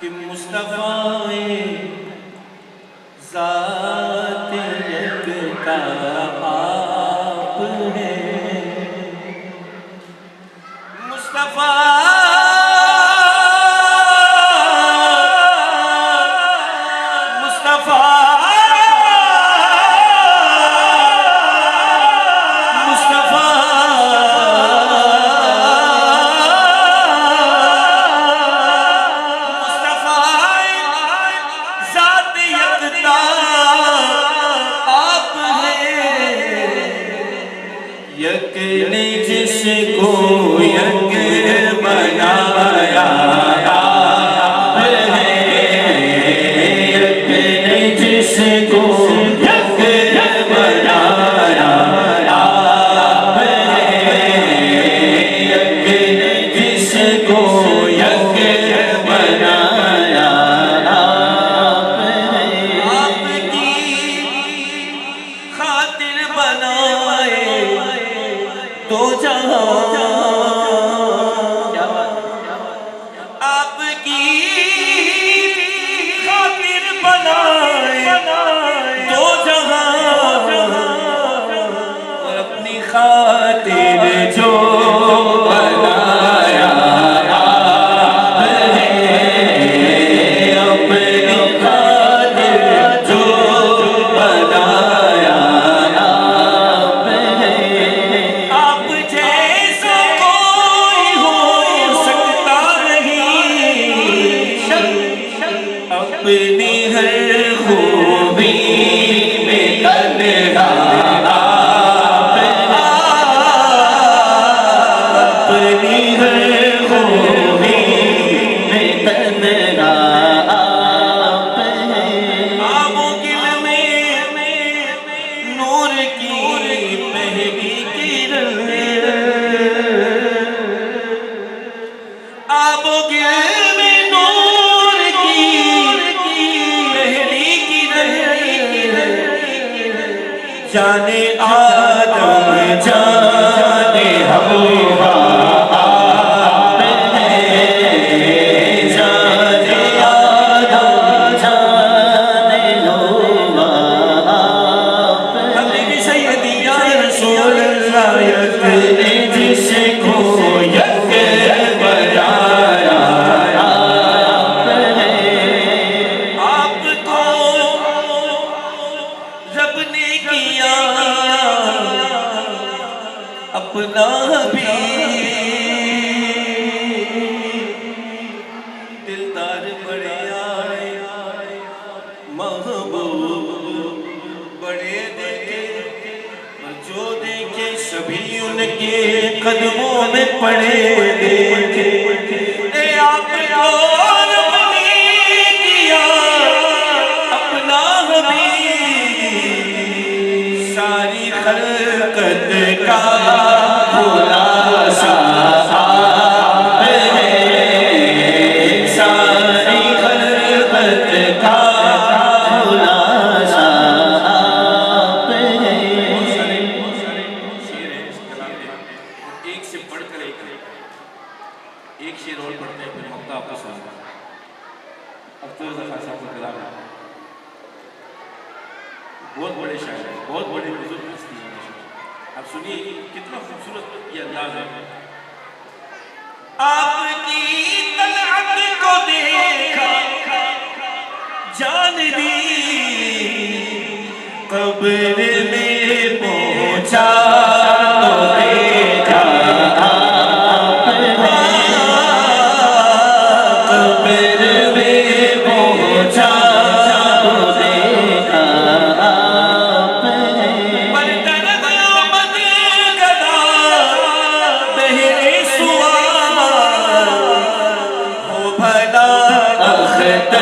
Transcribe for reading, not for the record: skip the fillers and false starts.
کہ مصطفیٰ ذات یکتا آپ ہیں، مصطفیٰ یک نے جس کو یک بنایا آپ ہے، یک نے جس کو یک بنایا آپ ہے، یک نے جس کو یک بنایا آپ ہے، آپ کی خاطر بنائے تو جہاں، آپ کی خاطر بنائے تو جہاں، اور اپنی خاطر جو بنایا آپ ہے، اپنی خاطر جو بنایا آپ ہے، اپنی ہر خوبی میں تنہا آپ ہے، اپنی ہر خوبی میں تنہا آپ ہے، آب و گل میں نور کی پہلی کرن، آب و گل میں جانے آدم جانے حوا آپ ہے، جانے آدم جانے حوا آپ ہے، حبیبی سیدی یا رسول اللہ، یک نے جس کو یک بنایا آپ ہے، آپ کو رب نے کیا اپنا حبیب، دلدار بڑے آئے محبوب بڑے دیکھے، اور جو دیکھے سبھی ان کے قدموں میں پڑے دیکھے، اے آپ کو رب نے کیا اپنا حبیب، ساری خلقت کا خلاصہ آپ ہے، ساری خلقت کا خلاصہ آپ ہے، ایک سے پڑھ کر ایک شعر اور پڑھتے ہیں، پھر مقطع آپ کو سناتا ہوں۔ اب تو ظفر صاحب کا کلام ہے، بہت بڑے شاعر ہیں، بہت بڑے بزرگ ہستی ہیں، اب سنیے کتنا خوبصورت یہ انداز ہے۔ آپ کی طلعت کو دیکھا جان دی، قبر میں پہنچا تو دیکھا آپ ہے، قبر میں پہنچا تو دیکھا آپ ہے، پر درد آمد گدا بہر سوال، ہو بھلا اختر